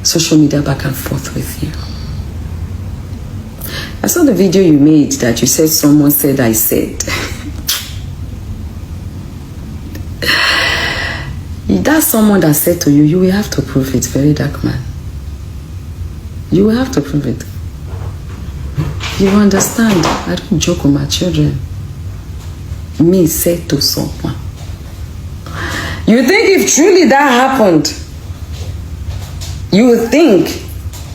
social media back and forth with you. I saw the video you made that you said someone said I said. That's someone that said to you, you will have to prove it, very dark man. You will have to prove it. You understand? I don't joke with my children. Me said to someone. You think if truly that happened, you would think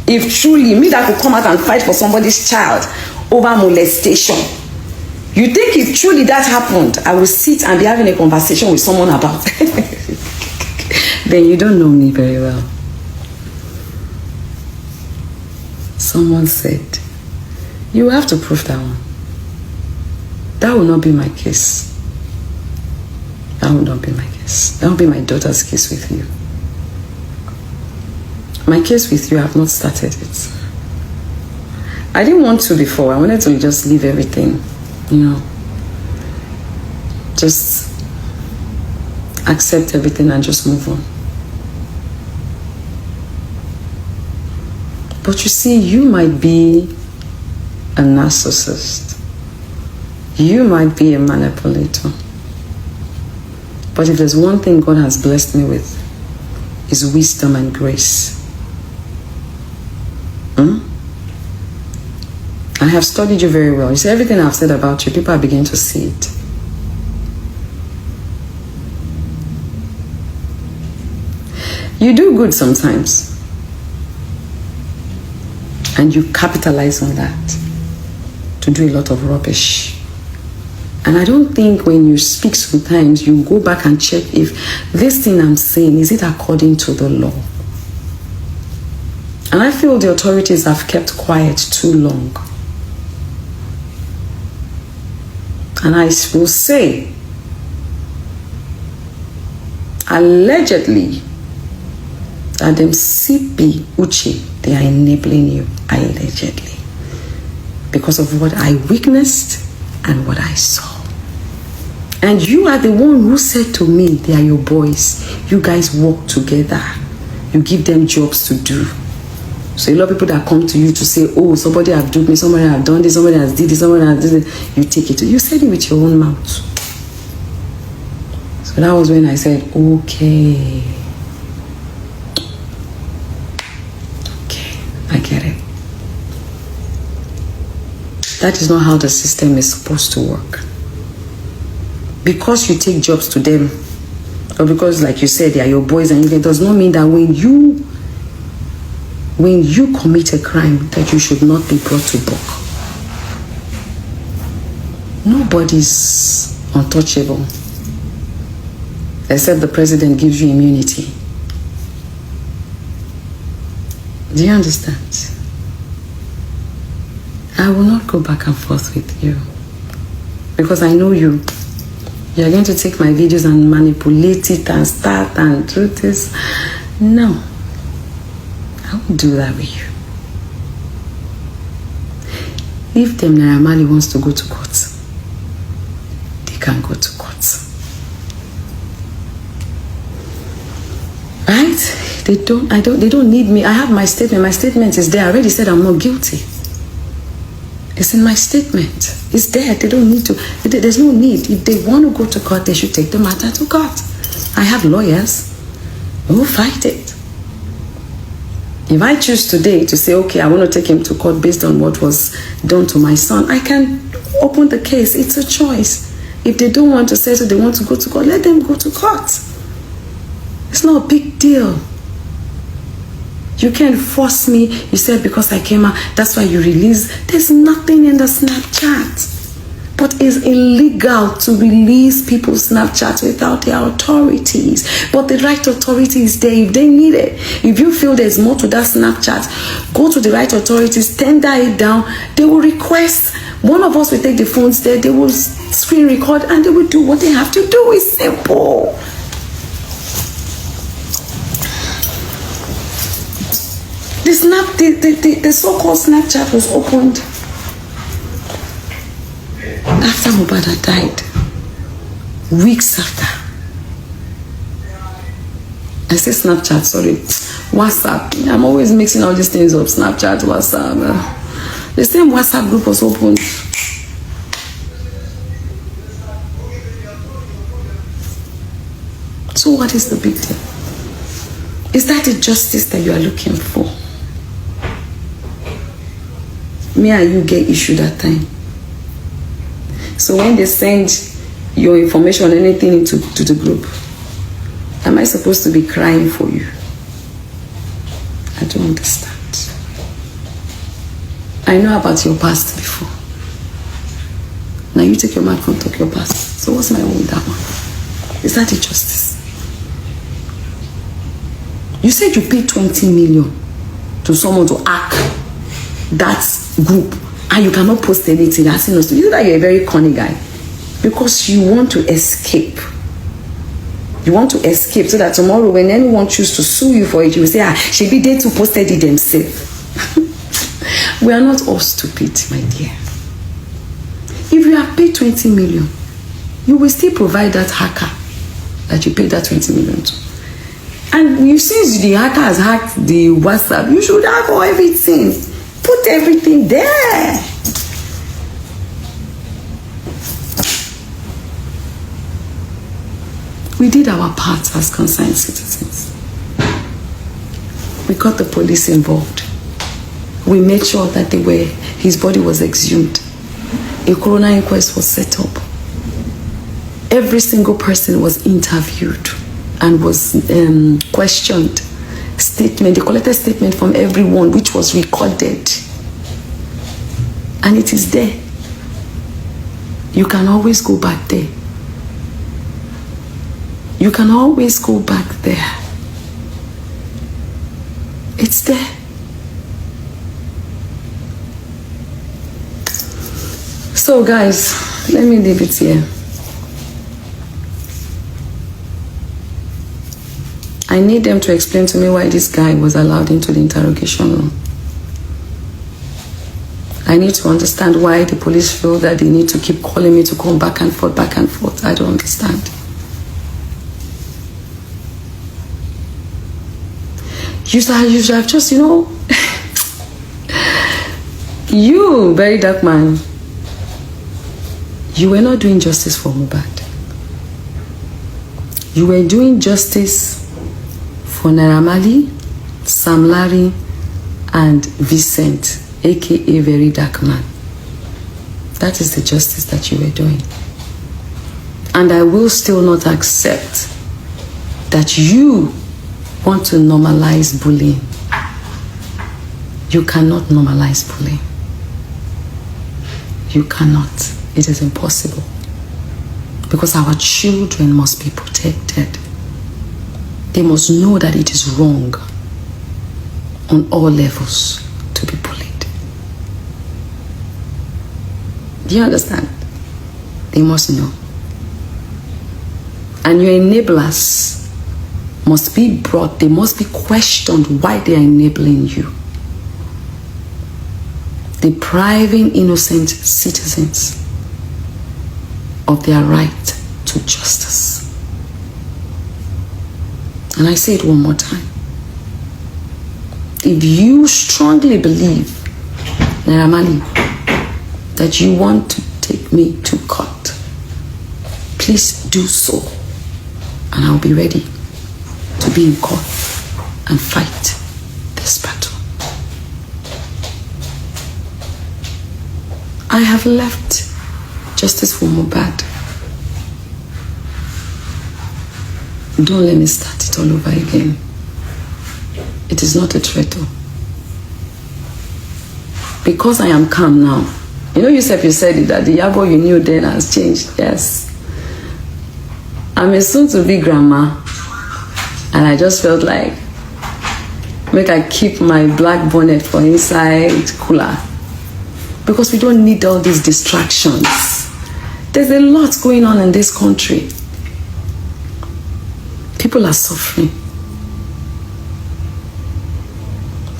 if truly me that could come out and fight for somebody's child over molestation, you think if truly that happened, I will sit and be having a conversation with someone about it? Then you don't know me very well. Someone said, you have to prove that one. That will not be my case. That will not be my case. That will be my daughter's case with you. My case with you, I have not started it. I didn't want to before. I wanted to just leave everything, you know. Just accept everything and just move on. But you see, you might be a narcissist. You might be a manipulator. But if there's one thing God has blessed me with, is wisdom and grace. I have studied you very well. You see, everything I've said about you, people are beginning to see it. You do good sometimes. And you capitalize on that to do a lot of rubbish. And I don't think when you speak sometimes, you go back and check if this thing I'm saying, is it according to the law? And I feel the authorities have kept quiet too long. And I will say, allegedly, that them CP Uche, they are enabling you, allegedly, because of what I witnessed and what I saw. And you are the one who said to me, they are your boys. You guys work together. You give them jobs to do. So a lot of people that come to you to say, oh, somebody have duped me, somebody have done this, somebody has did this, somebody has did this, you take it. You said it with your own mouth. So that was when I said, okay. I get it. That is not how the system is supposed to work. Because you take jobs to them, or because, like you said, they are your boys, and it does not mean that when you commit a crime, that you should not be brought to book. Nobody's untouchable, except the president gives you immunity. Do you understand? I will not go back and forth with you. Because I know you. You're going to take my videos and manipulate it and start and do this. No. I won't do that with you. If them Naira wants to go to court, they can go to court. Right? They don't need me. I have my statement. My statement is there. I already said I'm not guilty. It's in my statement. It's there. They don't need to. There's no need. If they want to go to court, they should take the matter to court. I have lawyers who will fight it. If I choose today to say, okay, I want to take him to court based on what was done to my son, I can open the case. It's a choice. If they don't want to say so, they want to go to court, let them go to court. It's not a big deal. You can't force me. You said because I came out, that's why you release. There's nothing in the Snapchat. But it's illegal to release people's Snapchats without their authorities. But the right authority is there if they need it. If you feel there's more to that Snapchat, go to the right authorities, tender it down. They will request. One of us will take the phones there. They will screen record and they will do what they have to do. It's simple. The so-called Snapchat was opened after Mohbad had died. Weeks after. I say Snapchat, sorry. WhatsApp. I'm always mixing all these things up. Snapchat, WhatsApp. The same WhatsApp group was opened. So what is the big deal? Is that the justice that you are looking for? Me and you get issue that time. So when they send your information or anything to the group, am I supposed to be crying for you? I don't understand. I know about your past before. Now you take your mouth and talk your past. So what's my own with that one? Is that the justice? You said you paid 20 million to someone to hack that group and you cannot post anything. You know that you're a very cunning guy because you want to escape. You want to escape so that tomorrow when anyone chooses to sue you for it, you will say, she be there to posted it themselves. We are not all stupid, my dear. If you have paid 20 million, you will still provide that hacker that you paid that 20 million to. And you, since the hacker has hacked the WhatsApp, you should have everything. Put everything there. We did our part as concerned citizens. We got the police involved. We made sure that his body was exhumed. A coroner inquest was set up. Every single person was interviewed and was questioned. They collected statement from everyone, which was recorded. And it is there. You can always go back there. You can always go back there. It's there. So guys, let me leave it here. I need them to explain to me why this guy was allowed into the interrogation room. I need to understand why the police feel that they need to keep calling me to come back and forth, back and forth. I don't understand. You should have just, you, very dark man, you were not doing justice for Mohbad. You were doing justice for Naira Marley, Sam Larry, and Vincent, aka Very Dark Man. That is the justice that you were doing. And I will still not accept that you want to normalize bullying. You cannot normalize bullying. You cannot. It is impossible. Because our children must be protected. They must know that it is wrong on all levels to be bullied. Do you understand? They must know. And your enablers must be brought, they must be questioned why they are enabling you. Depriving innocent citizens of their right to justice. And I say it one more time. If you strongly believe, Naira Marley, that you want to take me to court, please do so. And I'll be ready to be in court and fight this battle. I have left justice for Mohbad. Don't let me start it all over again. It is not a threat. Because I am calm now. You said it, that the Iyabo you knew then has changed. Yes. I'm a soon-to-be grandma. And I just felt like, make I keep my black bonnet for inside cooler. Because we don't need all these distractions. There's a lot going on in this country. People are suffering.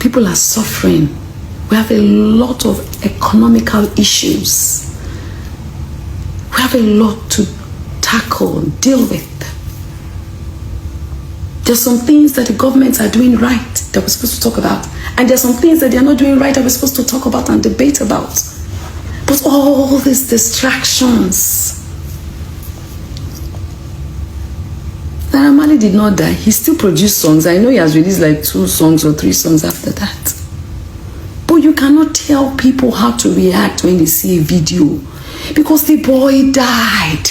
People are suffering. We have a lot of economical issues. We have a lot to tackle, deal with. There's some things that the governments are doing right that we're supposed to talk about. And there's some things that they're not doing right that we're supposed to talk about and debate about. But all these distractions. Naira Marley did not die. He still produced songs. I know he has released like 2 songs or 3 songs after that. But you cannot tell people how to react when they see a video. Because the boy died.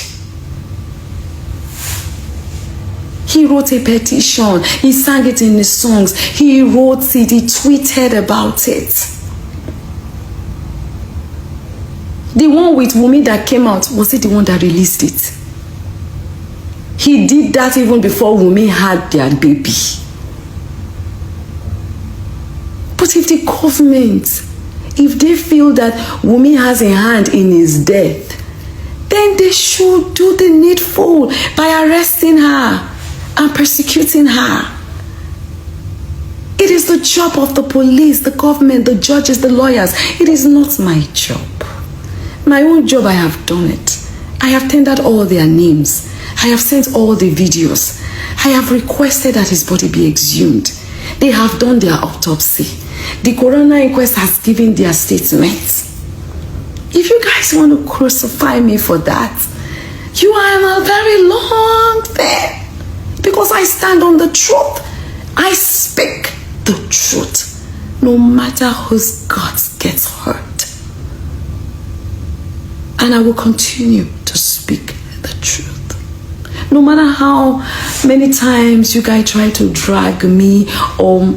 He wrote a petition. He sang it in his songs. He wrote it. He tweeted about it. The one with Wunmi that came out, was it the one that released it? He did that even before Wunmi had their baby. But if the government, if they feel that Wunmi has a hand in his death, then they should do the needful by arresting her and persecuting her. It is the job of the police, the government, the judges, the lawyers. It is not my job. My own job, I have done it. I have tendered all their names. I have sent all the videos. I have requested that his body be exhumed. They have done their autopsy. The coroner inquest has given their statements. If you guys want to crucify me for that, you are in a very long thing. Because I stand on the truth. I speak the truth. No matter whose guts gets hurt. And I will continue to speak the truth. No matter how many times you guys try to drag me or,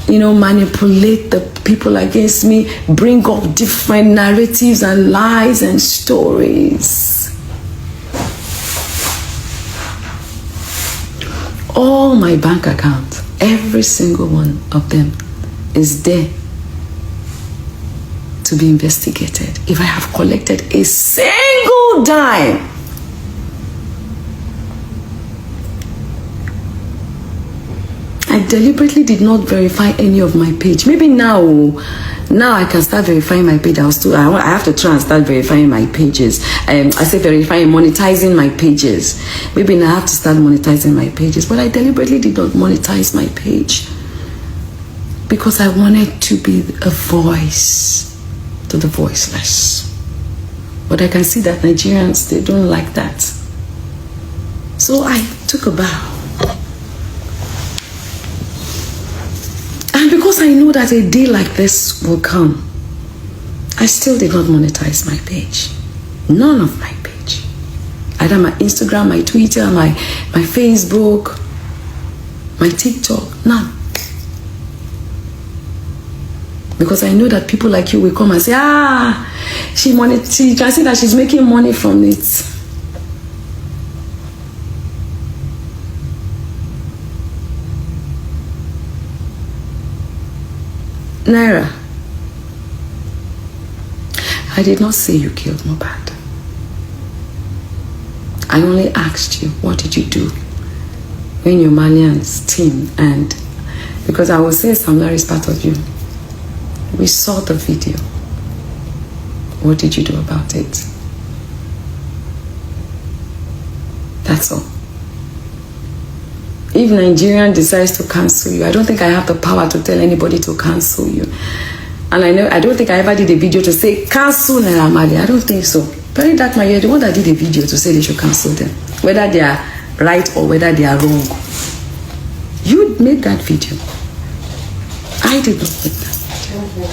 manipulate the people against me, bring up different narratives and lies and stories. All my bank account, every single one of them is there to be investigated. If I have collected a single dime, I deliberately did not verify any of my page. Maybe now I can start verifying my page. I have to try and start verifying my pages. I say verifying, monetizing my pages. Maybe now I have to start monetizing my pages. But I deliberately did not monetize my page because I wanted to be a voice to the voiceless. But I can see that Nigerians, they don't like that. So I took a bow. And because I know that a day like this will come, I still did not monetize my page. None of my page. Either my Instagram, my Twitter, my Facebook, my TikTok, none. Because I know that people like you will come and say, she can see that she's making money from it. Naira, I did not say you killed Mohbad. I only asked you, what did you do when your Malians team, and because I will say Samlar is part of you, we saw the video. What did you do about it? That's all. If Nigerian decides to cancel you, I don't think I have the power to tell anybody to cancel you. And I don't think I ever did a video to say cancel Naira Marley. I don't think so. Very Dark Man, you're the one that did a video to say they should cancel them, whether they are right or whether they are wrong. You made that video. I did not make that video.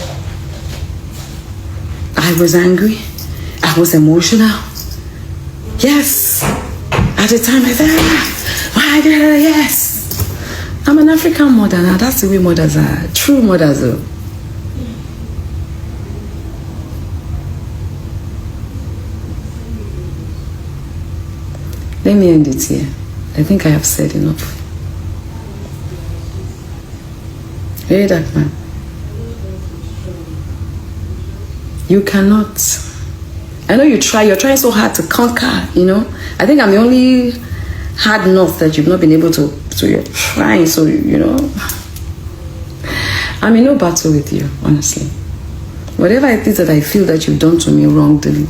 I was angry. I was emotional. Yes. At the time I said, why did I? Yes. I'm an African mother now. That's the way mothers are. True mothers though. Let me end it here. I think I have said enough. Very Dark Man. You cannot. I know you're trying so hard to conquer, I think I'm the only hard north that you've not been able to, so you're trying, so, I'm in no battle with you, honestly. Whatever it is that I feel that you've done to me wrong, the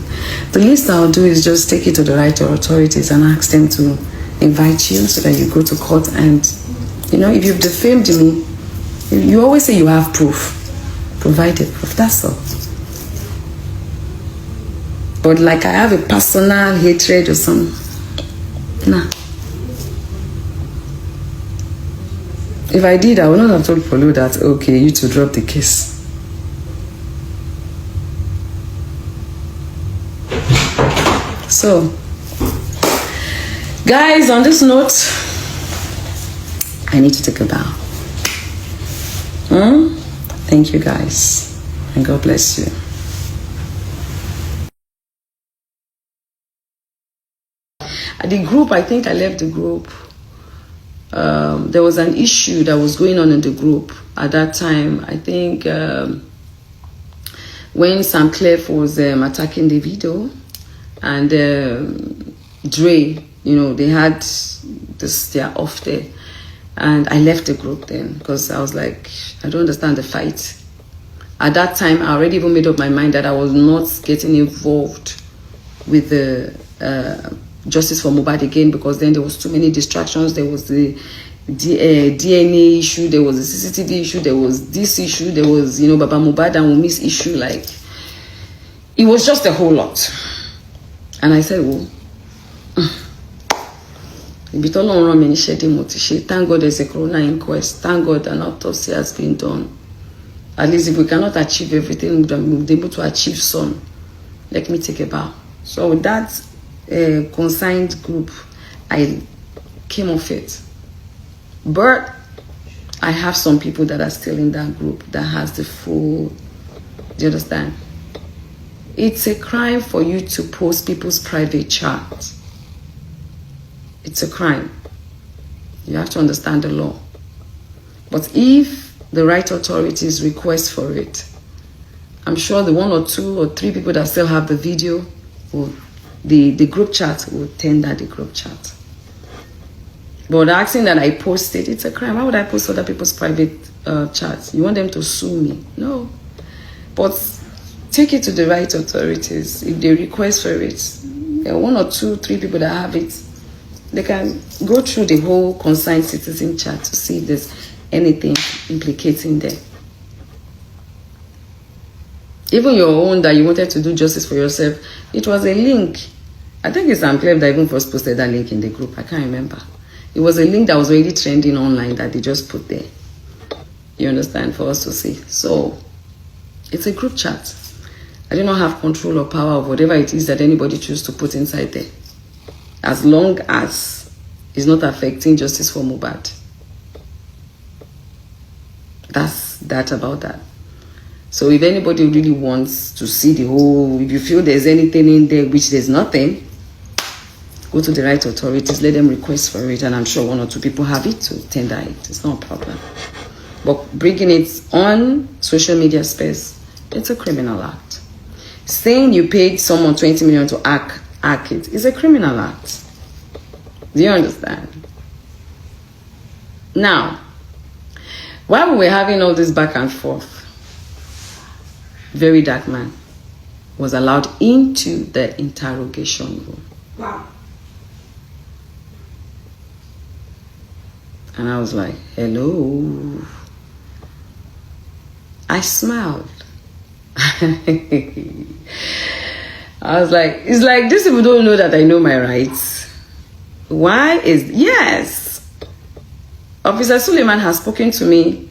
least I'll do is just take it to the right authorities and ask them to invite you so that you go to court and You know, if you've defamed me, you always say you have proof. Provided proof, that's all. But like I have a personal hatred or something, nah. If I did, I would not have told Polo that, okay, you to drop the case. So, guys, on this note, I need to take a bow. Thank you, guys, and God bless you. At the group, I think I left the group. There was an issue that was going on in the group at that time. I think when Sam Clef was attacking the video, and Dre, you know, they had this, they're off there. And I left the group then because I was like, I don't understand the fight. At that time, I already even made up my mind that I was not getting involved with the justice for Mohbad again, because then there was too many distractions. There was the DNA issue, there was the CCTV issue, there was this issue, there was, you know, Baba Mohbad and Wumi's issue. Like, it was just a whole lot. And I said, well, thank God there's a corona inquest. Thank God an autopsy has been done. At least if we cannot achieve everything, we'll be able to achieve some. Let me take a bow. So with that consigned group, I came off it. But I have some people that are still in that group that has the full, do you understand? It's a crime for you to post people's private chat. It's a crime. You have to understand the law. But if the right authorities request for it, I'm sure the 1 or 2 or 3 people that still have the video, will, the group chat will tender the group chat. But asking that I post it, it's a crime. Why would I post other people's private chats? You want them to sue me? No. But take it to the right authorities. If they request for it, there are 1 or 2, 3 people that have it. They can go through the whole concerned citizen chat to see if there's anything implicating them. Even your own that you wanted to do justice for yourself, it was a link. I think it's Unclave that even first posted that link in the group. I can't remember. It was a link that was already trending online that they just put there. You understand? For us to see. So, it's a group chat. I do not have control or power of whatever it is that anybody chooses to put inside there, as long as it's not affecting justice for Mohbad. That's that about that. So if anybody really wants to see the whole, if you feel there's anything in there, which there's nothing, go to the right authorities, let them request for it, and I'm sure 1 or 2 people have it to tender it. It's not a problem. But bringing it on social media space, it's a criminal act. Saying you paid someone 20 million to hack it is a criminal act. Do you understand? Now, while we were having all this back and forth, Very Dark Man was allowed into the interrogation room. Wow. And I was like, hello. I smiled. I was like, it's like these people don't know that I know my rights. Why is, yes. Officer Suleiman has spoken to me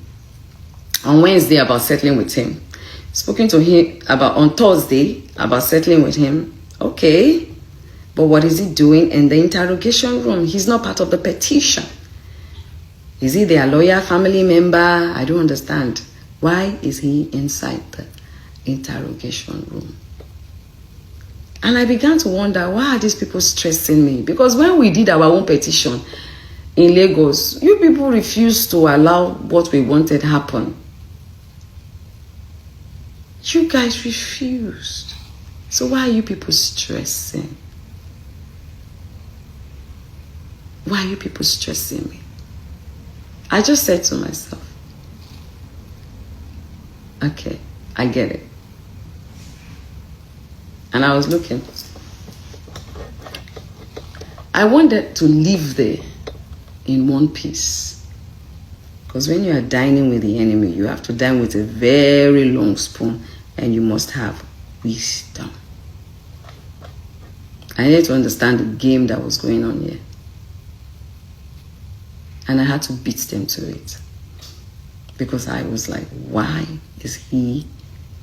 on Wednesday about settling with him. Spoken to him about on Thursday about settling with him. Okay. But what is he doing in the interrogation room? He's not part of the petition. Is he their lawyer, family member? I don't understand. Why is he inside the interrogation room? And I began to wonder, why are these people stressing me? Because when we did our own petition in Lagos, you people refused to allow what we wanted happen. You guys refused. So why are you people stressing? Why are you people stressing me? I just said to myself, okay, I get it. And I was looking. I wanted to live there in one piece. Because when you are dining with the enemy, you have to dine with a very long spoon, and you must have wisdom. I needed to understand the game that was going on here. And I had to beat them to it. Because I was like, why is he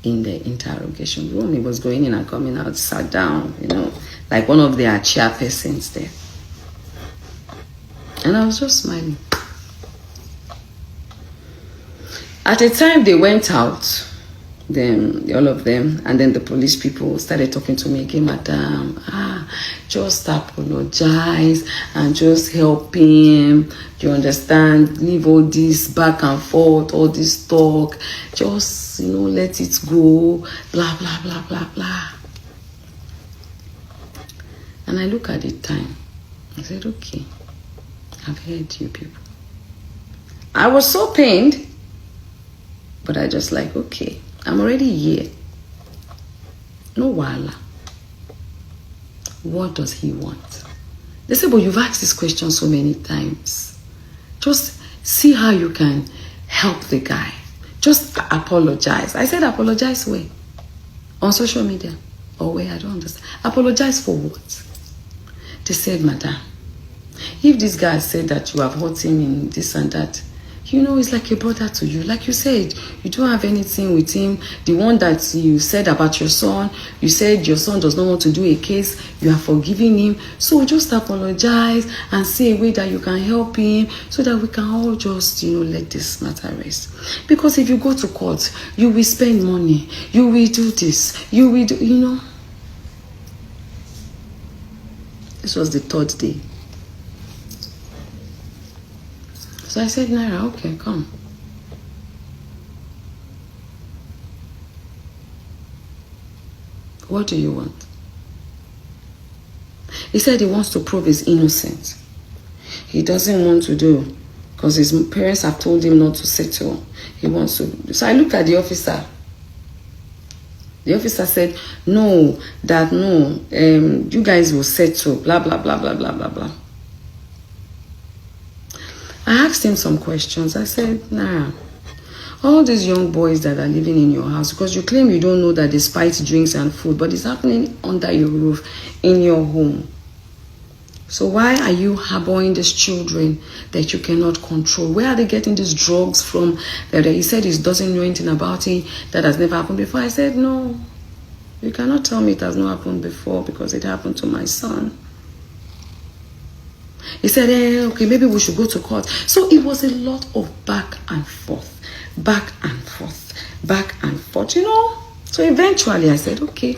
in the interrogation room? He was going in and coming out, sat down, you know, like one of their chairpersons there. And I was just smiling. At the time they went out, then all of them, and then the police people started talking to me again, Madam, just apologize and just help him. You understand? Leave all this back and forth, all this talk. Just, you know, let it go. Blah, blah, blah, blah, blah. And I look at the time. I said, okay, I've heard you people. I was so pained, but I just like, okay, I'm already here. No wala. What does he want? They say, but you've asked this question so many times. Just see how you can help the guy. Just apologize. I said, apologize where? On social media? Or where? I don't understand. Apologize for what? They said, Madam, if this guy said that you have hurt him in this and that, you know, it's like a brother to you. Like you said, you don't have anything with him. The one that you said about your son, you said your son does not want to do a case, you are forgiving him. So just apologize and say a way that you can help him so that we can all just, you know, let this matter rest. Because if you go to court, you will spend money. You will do this. You will do, you know. This was the third day. So I said, Naira, okay, come. What do you want? He said he wants to prove he's innocent. He doesn't want to do, because his parents have told him not to settle. He wants to. So I looked at the officer. The officer said, no, you guys will settle, blah, blah, blah, blah, blah, blah, blah. I asked him some questions. I said, nah, all these young boys that are living in your house, because you claim you don't know that they spice drinks and food, but it's happening under your roof, in your home. So why are you harboring these children that you cannot control? Where are they getting these drugs from? That he said he doesn't know anything about it, that has never happened before. I said, no, you cannot tell me it has not happened before, because it happened to my son. He said, okay, maybe we should go to court. So it was a lot of back and forth, back and forth, back and forth, you know. So eventually I said, okay,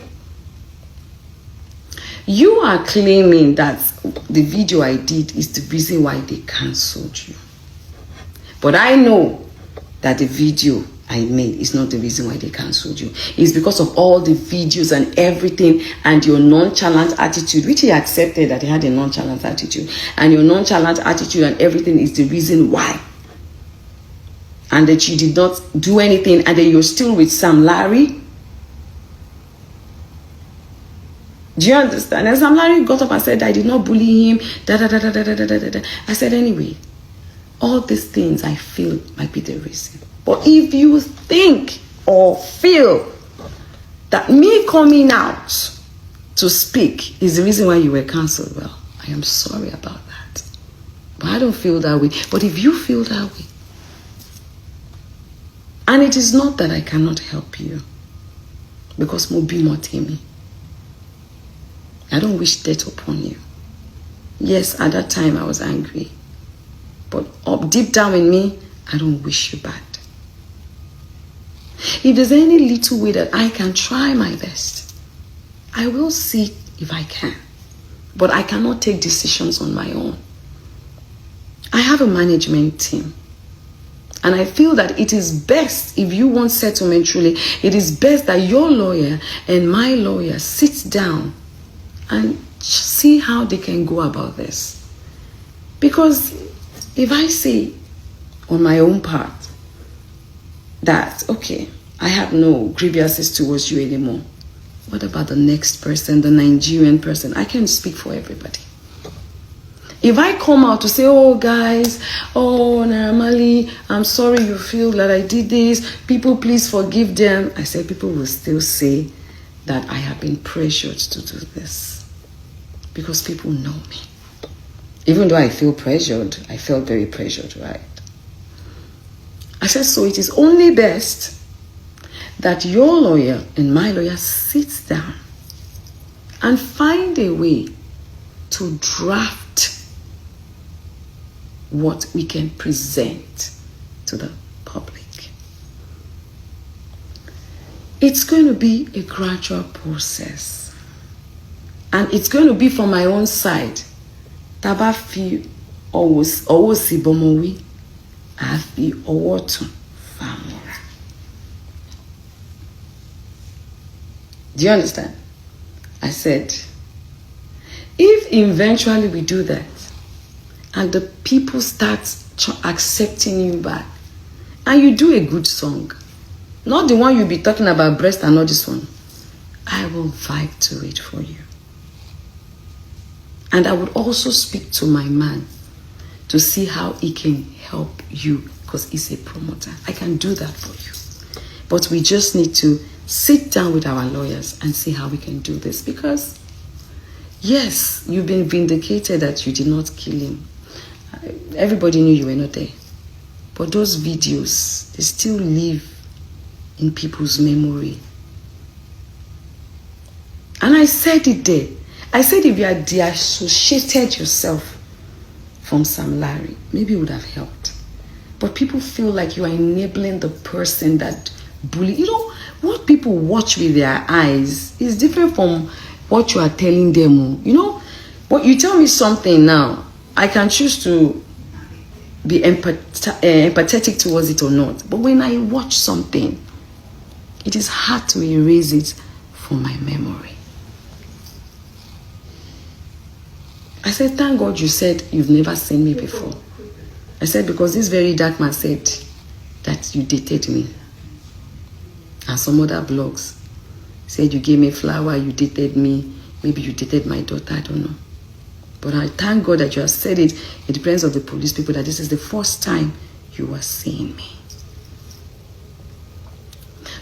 you are claiming that the video I did is the reason why they cancelled you. But I know that the video I made is not the reason why they cancelled you. It's because of all the videos and everything and your nonchalant attitude, which he accepted that he had a nonchalant attitude. And your nonchalant attitude and everything is the reason why. And that you did not do anything and then you're still with Sam Larry. Do you understand? And Sam Larry got up and said, I did not bully him. I said, anyway, all these things I feel might be the reason. But if you think or feel that me coming out to speak is the reason why you were cancelled, well, I am sorry about that. But I don't feel that way. But if you feel that way, and it is not that I cannot help you, because Mobi Motemi, I don't wish death upon you. Yes, at that time I was angry. But up deep down in me, I don't wish you bad. If there's any little way that I can try my best, I will see if I can. But I cannot take decisions on my own. I have a management team. And I feel that it is best, if you want settlement truly, it is best that your lawyer and my lawyer sit down and see how they can go about this. Because if I say on my own part that, okay, I have no grievances towards you anymore, what about the next person, the Nigerian person? I can't speak for everybody. If I come out to say, oh guys, oh normally, I'm sorry you feel that I did this, people please forgive them, I said people will still say that I have been pressured to do this. Because people know me. Even though I feel pressured, I felt very pressured, right? I said, so it is only best that your lawyer and my lawyer sits down and find a way to draft what we can present to the public. It's going to be a gradual process. And it's going to be from my own side. Taba fi owo si bomowi, I fi owo tun famora. Do you understand? I said, if eventually we do that, and the people start accepting you back, and you do a good song, not the one you'll be talking about breast and not this one, I will vibe to it for you. And I would also speak to my man to see how he can help you, because he's a promoter. I can do that for you. But we just need to sit down with our lawyers and see how we can do this. Because, yes, you've been vindicated that you did not kill him. Everybody knew you were not there. But those videos, they still live in people's memory. And I said it there. I said if you had deassociated yourself from Sam Larry, maybe it would have helped. But people feel like you are enabling the person that bully. You know, what people watch with their eyes is different from what you are telling them. You know, but you tell me something now, I can choose to be empathetic towards it or not. But when I watch something, it is hard to erase it from my memory. I said, thank God you said you've never seen me before. I said, because this very dark man said that you dated me. And some other blogs said you gave me flower, you dated me, maybe you dated my daughter, I don't know. But I thank God that you have said it in the presence of the police people that this is the first time you are seeing me.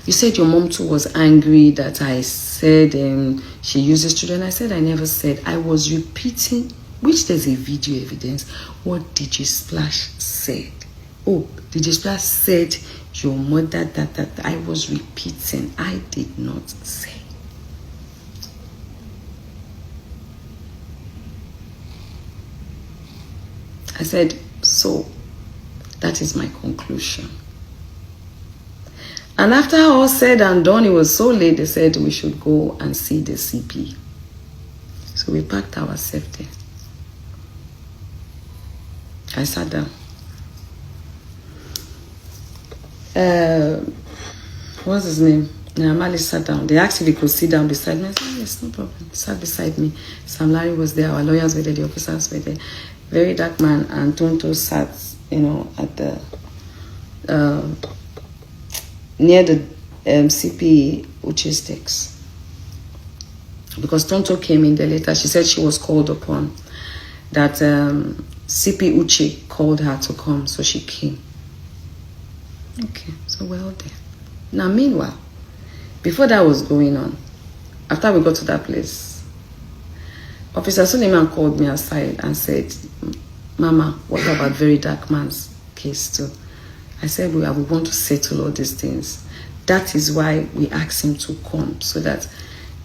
You said your mom too was angry that I said she uses children. I said I never said. I was repeating, which there's a video evidence, what DJ Splash said. Oh, DJ Splash said your mother that I was repeating. I did not say. I said, so that is my conclusion. And after all said and done, it was so late, they said we should go and see the CP. So we packed ourselves there. I sat down. What's his name? Namali sat down. They asked if he could sit down beside me. I said, yes, no problem. He sat beside me. Sam Larry was there. Our lawyers were there. The officers were there. Very dark man. And Tonto sat, you know, at the... near the CP Uche sticks. Because Tonto came in there later. She said she was called upon. That CP Uche called her to come. So she came. Okay, so we're all there. Now, meanwhile, before that was going on, after we got to that place, Officer Suleiman called me aside and said, Mama, what about very dark man's case too? I said, we want to settle all these things. That is why we asked him to come, so that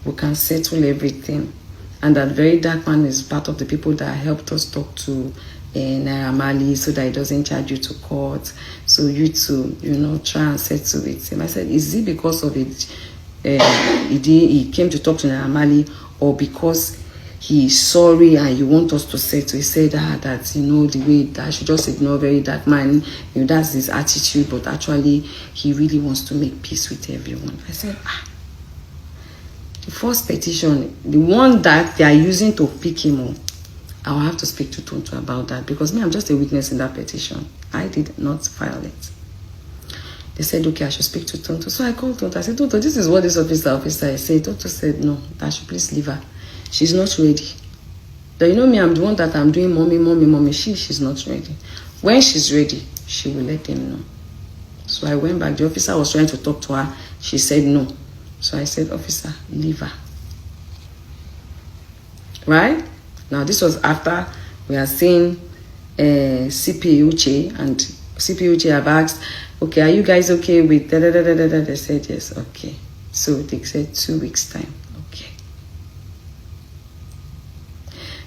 we can settle everything. And that very dark man is part of the people that helped us talk to Naira Marley, so that he doesn't charge you to court. So you too, you know, try and settle with him. I said, is it because of it? He came to talk to Naira Marley, or because he's sorry and you want us to settle? He said that, you know, the way that I should just ignore very dark man, you know, that's his attitude, but actually he really wants to make peace with everyone. I said, the first petition, the one that they are using to pick him up, I'll have to speak to Tonto about that, because me, I'm just a witness in that petition. I did not file it. They said, okay, I should speak to Tonto. So I called Tonto. I said, Tonto, this is what this officer said. Tonto said, no, I should please leave her. She's not ready. That, you know me, I'm the one that I'm doing mommy. She's not ready. When she's ready, she will let them know. So I went back. The officer was trying to talk to her. She said no. So I said, officer, leave her. Right? Now, this was after we are seeing CP Uche, and CP Uche have asked, okay, are you guys okay with da-da-da-da-da-da? They said yes, okay. So they said 2 weeks time. Okay.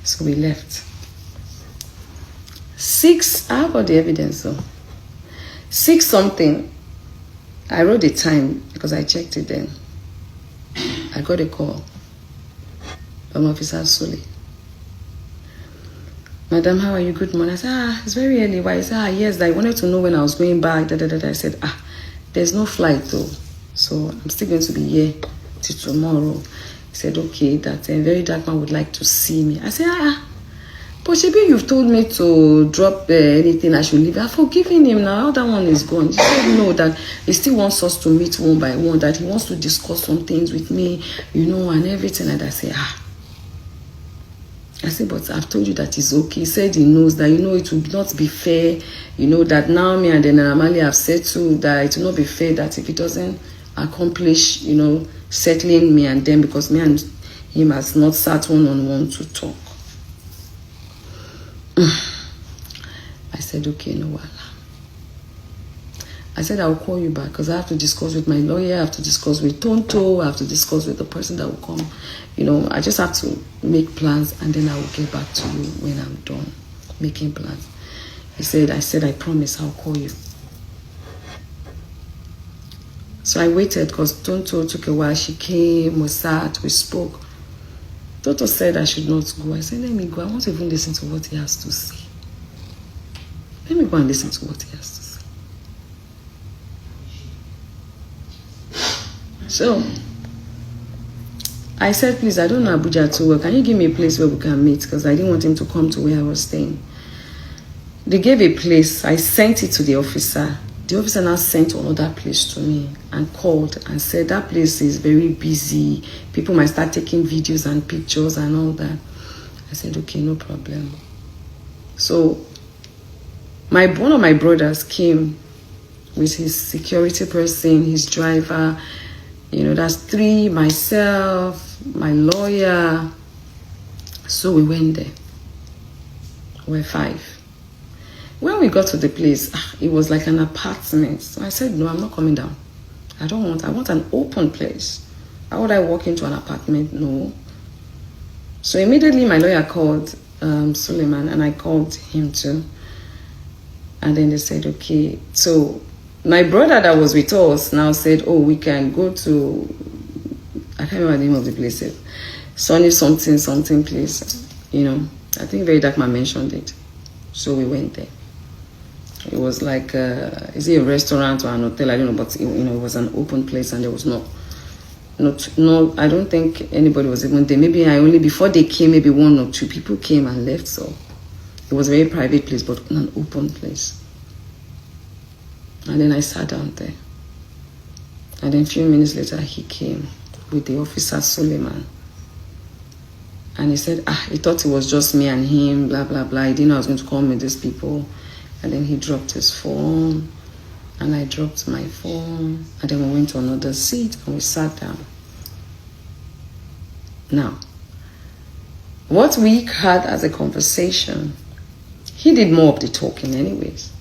So we left. 6, I have all the evidence though. 6 something. I wrote the time because I checked it then. I got a call from Officer Sule. Madam, how are you? Good morning. I said, it's very early. Why? He said, yes, I wanted to know when I was going back. I said, there's no flight though. So I'm still going to be here till tomorrow. He said, okay, that a very dark man would like to see me. I said, but Shebi, you've told me to drop anything, I should leave. I've forgiven him now. All that one is gone. He said no, that he still wants us to meet one by one, that he wants to discuss some things with me, you know, and everything. And I said, I said, but I've told you that it's okay. He said he knows that, you know, it will not be fair, you know, that now me and then Amali have settled that it will not be fair that if he doesn't accomplish, you know, settling me and them, because me and him has not sat one-on-one to talk. I said, okay, no wahala. I said, I'll call you back because I have to discuss with my lawyer, I have to discuss with Tonto, I have to discuss with the person that will come. You know, I just have to make plans and then I will get back to you when I'm done making plans. He said, I promise I'll call you. So I waited because Tonto took a while. She came, we sat, we spoke. Tonto said I should not go. I said, let me go. I want to even listen to what he has to say. Let me go and listen to what he has to say. So I said, please, I don't know Abuja too well. Can you give me a place where we can meet? Because I didn't want him to come to where I was staying. They gave a place. I sent it to the officer. The officer now sent another place to me and called and said that place is very busy. People might start taking videos and pictures and all that. I said, okay, no problem. So one of my brothers came with his security person, his driver. You know, that's 3, myself, my lawyer. So we went there. We're 5. When we got to the place, it was like an apartment. So I said, no, I'm not coming down. I want an open place. How would I walk into an apartment? No. So immediately my lawyer called Suleiman and I called him too. And then they said, okay. So my brother that was with us now said, oh, we can go to, I can't remember the name of the place. Sonny something place. You know, I think Very Dark Man mentioned it. So we went there. It was like, is it a restaurant or an hotel? I don't know, but you know, it was an open place and there was no, I don't think anybody was even there. Maybe before they came, maybe 1 or 2 people came and left. So it was a very private place, but an open place. And then I sat down there. And then a few minutes later, he came with the officer, Suleiman. And he said, he thought it was just me and him, blah, blah, blah. He didn't know I was going to come with these people. And then he dropped his phone. And I dropped my phone. And then we went to another seat and we sat down. Now, what we had as a conversation, he did more of the talking anyways.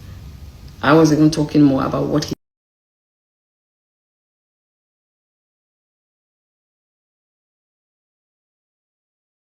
I was even talking more about what he